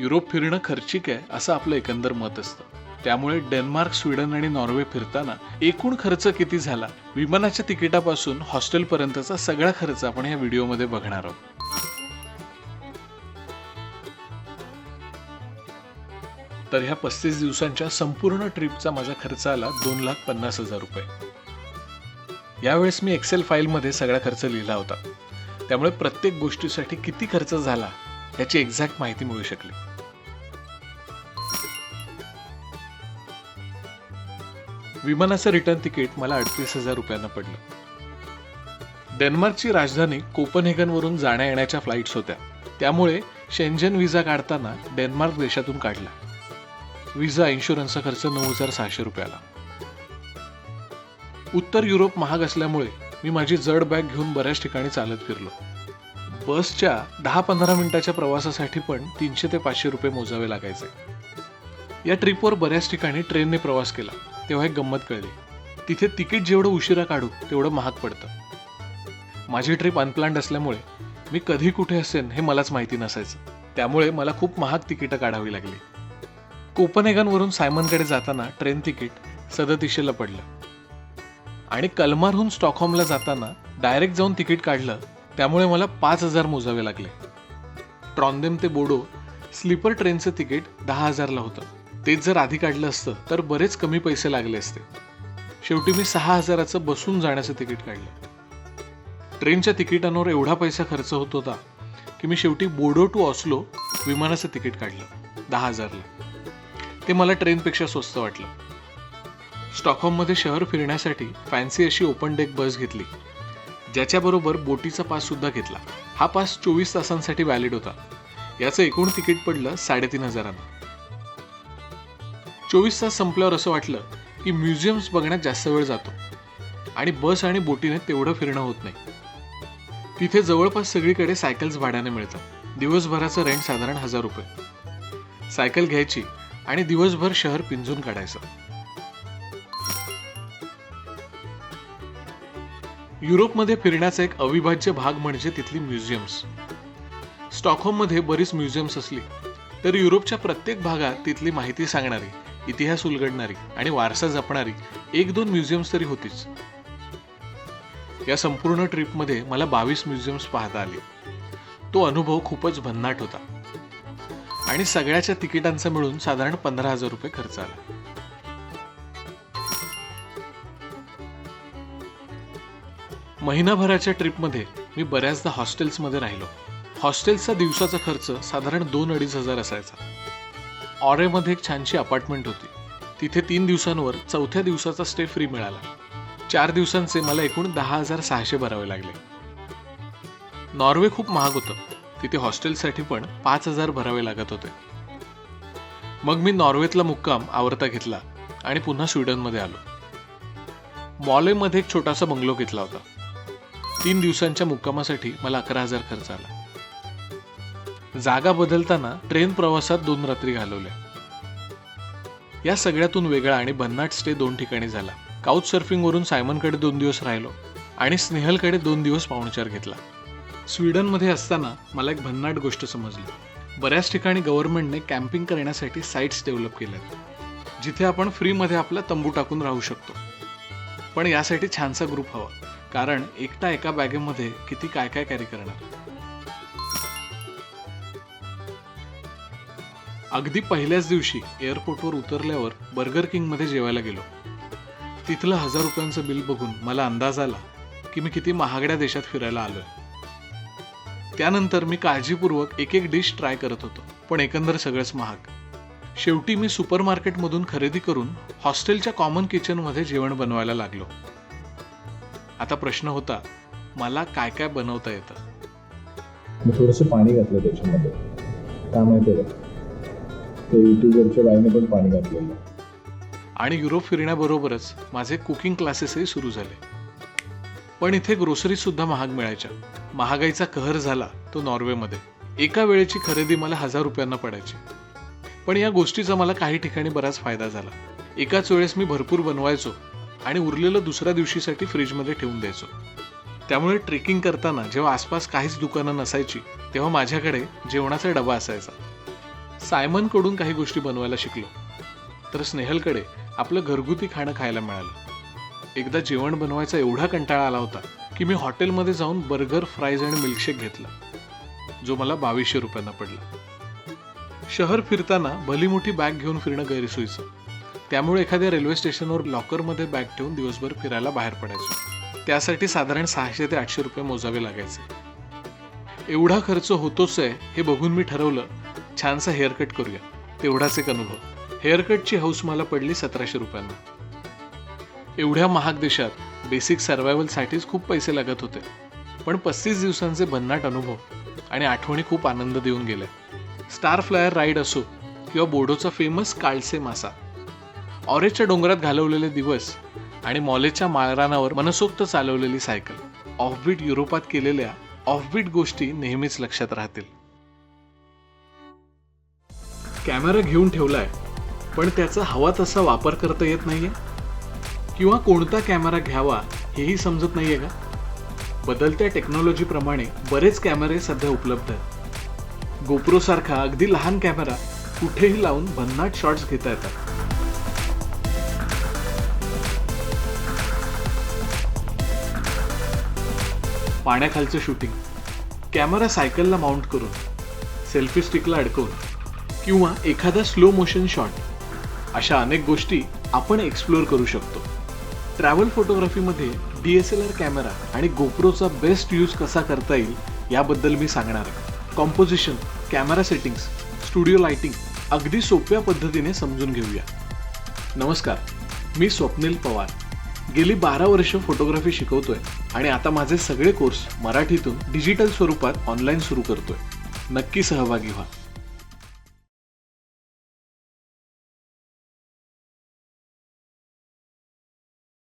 Europe फिरणं खर्चिक आहे असं आपलं एकंदर मत असतं. त्यामुळे डेन्मार्क, स्वीडन आणि नॉर्वे फिरताना एकूण खर्च किती झाला, विमानाच्या तिकिटापासून हॉस्टेलपर्यंतचा सगळा खर्च आपण या व्हिडिओमध्ये बघणार आहोत. तर ह्या 35 दिवसांच्या संपूर्ण ट्रिपचा माझा खर्च आला 2,50,000 रुपये. यावेळेस मी एक्सेल फाईलमध्ये सगळा खर्च लिहिला होता, त्यामुळे प्रत्येक गोष्टीसाठी किती खर्च झाला याची एक्झॅक्ट माहिती मिळू शकली. विमानाचं रिटर्न तिकीट मला 38,000 रुपयांना पडलं. डेन्मार्कची राजधानी कोपनहेगनवरून जाण्या येण्याच्या फ्लाईट्स होत्या, त्यामुळे शेंजन व्हिसा काढताना डेन्मार्क देशातून काढला. व्हिसा इन्शुरन्सचा खर्च 9,600 रुपयाला. उत्तर युरोप महाग असल्यामुळे मी माझी जड बॅग घेऊन बऱ्याच ठिकाणी चालत फिरलो. बसच्या 10-15 मिनिटाच्या प्रवासासाठी पण 300 ते 500 रुपये मोजावे लागायचे. या ट्रिपवर बऱ्याच ठिकाणी ट्रेनने प्रवास केला, तेव्हा एक गंमत कळली. तिथे तिकीट जेवढं उशिरा काढू तेवढं महाग पडतं. माझी ट्रिप अनप्लॅन्ड असल्यामुळे मी कधी कुठे असेन हे मलाच माहिती नसायचं, त्यामुळे मला खूप महाग तिकीटं काढावी लागली. कोपनहेगनवरून सायमनकडे जाताना ट्रेन तिकीट 3700ला पडलं आणि कलमारहून स्टॉकहोमला जाताना डायरेक्ट जाऊन तिकीट काढलं, त्यामुळे मला 5,000 मोजावे लागले. ट्रॉन्डेम ते बोडो स्लीपर ट्रेनचं तिकीट 10,000ला होतं. तेच जर आधी काढलं असतं तर बरेच कमी पैसे लागले असते. शेवटी मी 6,000चं बसून जाण्याचं तिकीट काढलं. ट्रेनच्या तिकिटांवर एवढा पैसा खर्च होत होता की मी शेवटी बोडो टू ऑस्लो विमानाचं तिकीट काढलं 10,000ला. ते मला ट्रेनपेक्षा स्वस्त वाटलं. स्टॉकहोममध्ये शहर फिरण्यासाठी फॅन्सी अशी ओपन डेक बस घेतली, ज्याच्याबरोबर बोटीचा पास सुद्धा घेतला. हा पास 24 तासांसाठी व्हॅलिड होता. याचं एकूण तिकीट पडलं 3,500. 24 तास संपल्यावर असं वाटलं की म्युझियम्स बघण्यात जास्त वेळ जातो आणि बस आणि बोटीने तेवढं फिरणं होत नाही. तिथे जवळपास सगळीकडे सायकल्स भाड्याने मिळतात. दिवसभराचं रेंट साधारण 1,000 रुपये. सायकल घ्यायची आणि दिवसभर शहर पिंजून काढायचं. युरोपमध्ये फिरण्याचा एक अविभाज्य भाग म्हणजे तिथली म्युझियम्स. स्टॉकहोममध्ये बरीच म्युझियम्स असली तर युरोपच्या प्रत्येक भागात तिथली माहिती सांगणारी, इतिहास उलगडणारी आणि वारसा जपणारी 1-2 म्युझियम्स तरी होतीच. या संपूर्ण ट्रिपमध्ये मला 22 म्युझियम्स पाहता आली. तो अनुभव खूपच भन्नाट होता आणि सगळ्याच्या तिकिटांचा मिळून साधारण 15,000 रुपये खर्च आला. महिनाभराच्या ट्रिपमध्ये मी बऱ्याचदा हॉस्टेल्समध्ये राहिलो. हॉस्टेलचा दिवसाचा खर्च साधारण 2-2,500 असायचा. ऑरेमध्ये एक छानशी अपार्टमेंट होती. तिथे 3 दिवसांवर 4थ्या दिवसाचा स्टे फ्री मिळाला. 4 दिवसांचे मला एकूण 10,600 भरावे लागले. नॉर्वे खूप महाग होतं. तिथे हॉस्टेलसाठी पण 5,000 भरावे लागत होते. मग मी नॉर्वेतला मुक्काम आवरता घेतला आणि पुन्हा स्वीडनमध्ये आलो. मॉलेमध्ये एक छोटासा बंगलो घेतला होता. 3 दिवसांच्या मुक्कामासाठी मला 11,000 खर्च आला. जागा बदलताना ट्रेन प्रवासात 2 रात्री घालवल्या. या सगळ्यातून वेगळा आणि भन्नाट स्टे 2 ठिकाणी झाला. काउच सर्फिंगवरून सायमनकडे 2 दिवस राहिलो आणि स्नेहलकडे 2 दिवस पाहुणचार घेतला. स्वीडनमध्ये असताना मला एक भन्नाट गोष्ट समजली. बऱ्याच ठिकाणी गव्हर्नमेंटने कॅम्पिंग करण्यासाठी साईट्स डेव्हलप केल्यात, जिथे आपण फ्रीमध्ये आपला तंबू टाकून राहू शकतो. पण यासाठी छानसा ग्रुप हवा, कारण एकटा एका बॅगेमध्ये किती काय काय कॅरी करणार. अगदी पहिल्याच दिवशी एअरपोर्टवर उतरल्यावर बर्गर किंगमध्ये जेवायला गेलो. तिथलं 1,000 रुपयांचं बिल बघून मला अंदाज आला की मी किती महागड्या देशात फिरायला आलोय. त्यानंतर मी काळजीपूर्वक एक डिश ट्राय करत होतो, पण एकंदर सगळंच महाग. शेवटी मी सुपरमार्केटमधून खरेदी करून हॉस्टेलच्या कॉमन किचनमध्ये जेवण बनवायला लागलो. आता प्रश्न होता, मला काय काय बनवता येतं. मी थोडंसं पाणी घातलं त्याच्यामध्ये. काय माहिती आहे, ते युट्यूबवरच्या बाईने पण पाणी घातलेलं. आणि युरोप फिरण्याबरोबरच माझे कुकिंग क्लासेसही सुरू झाले. पण इथे ग्रोसरी सुद्धा महाग मिळायच्या. महागाईचा कहर झाला तो नॉर्वेमध्ये. एका वेळेची खरेदी मला 1,000 रुपयांना पडायची. पण या गोष्टीचा मला काही ठिकाणी बराच फायदा झाला. एकाच वेळेस मी भरपूर बनवायचो आणि उरलेलं दुसऱ्या दिवशीसाठी फ्रीजमध्ये ठेवून द्यायचो. त्यामुळे ट्रेकिंग करताना जेव्हा आसपास काहीच दुकानं नसायची, तेव्हा माझ्याकडे जेवणाचा डबा असायचा. सायमनकडून काही गोष्टी बनवायला शिकलो, तर स्नेहलकडे आपलं घरगुती खाणं खायला मिळालं. एकदा जेवण बनवायचा एवढा कंटाळा आला होता की मी हॉटेलमध्ये जाऊन बर्गर, फ्राईज आणि मिल्कशेक घेतला, जो मला 2200 रुपयांना पडला. शहर फिरताना भली मोठी बॅग घेऊन फिरणं गैरसोयीचं, त्यामुळे एखाद्या रेल्वे स्टेशनवर लॉकरमध्ये बॅग ठेवून दिवसभर फिरायला बाहेर पडायचो. त्यासाठी साधारण 600 ते 800 रुपये मोजावे लागायचे. एवढा खर्च होतोच आहे हे बघून मी ठरवलं, छानसा हेअरकट करूया. तेवढाच एक अनुभव. हेअरकटची हौस मला पडली 1700 रुपयांना. एवढ्या महाग देशात बेसिक सर्व्हायवलसाठीच खूप पैसे लागत होते, पण 35 दिवसांचे भन्नाट अनुभव आणि आठवणी खूप आनंद देऊन गेल्या. स्टार फ्लायर राईड असो किंवा बोडोचा फेमस काळसे मासा, ऑरेजच्या डोंगरात घालवलेले दिवस आणि मॉलेजच्या माळरानावर मनसोक्त चालवलेली सायकल, ऑफबीट युरोपात केलेल्या ऑफबीट गोष्टी नेहमीच लक्षात राहतील. कॅमेरा घेऊन ठेवलाय, पण त्याचा हवा तसा वापर करता येत नाहीये, किंवा कोणता कॅमेरा घ्यावा हेही समजत नाहीये का? बदलत्या टेक्नॉलॉजीप्रमाणे बरेच कॅमेरे सध्या उपलब्ध आहेत. गोप्रो सारखा अगदी लहान कॅमेरा कुठेही लावून भन्नाट शॉट्स घेता येतात. पाण्याखालचं शूटिंग, कॅमेरा सायकलला माउंट करून, सेल्फी स्टिकला अडकवून, किंवा एखादा स्लो मोशन शॉट, अशा अनेक गोष्टी आपण एक्सप्लोअर करू शकतो. ट्रॅव्हल फोटोग्राफीमध्ये DSLR कॅमेरा आणि गोप्रोचा बेस्ट यूज कसा करता येईल याबद्दल मी सांगणार आहे. Composition, camera settings, studio lighting अगदी सोप्या पद्धतीने समजून घेऊया. नमस्कार, मी स्वप्नील पवार. गेली 12 वर्ष फोटोग्राफी शिकवतोय आणि आता माझे सगळे कोर्स मराठीतून डिजिटल स्वरूपात ऑनलाईन सुरू करतोय. नक्की सहभागी व्हा.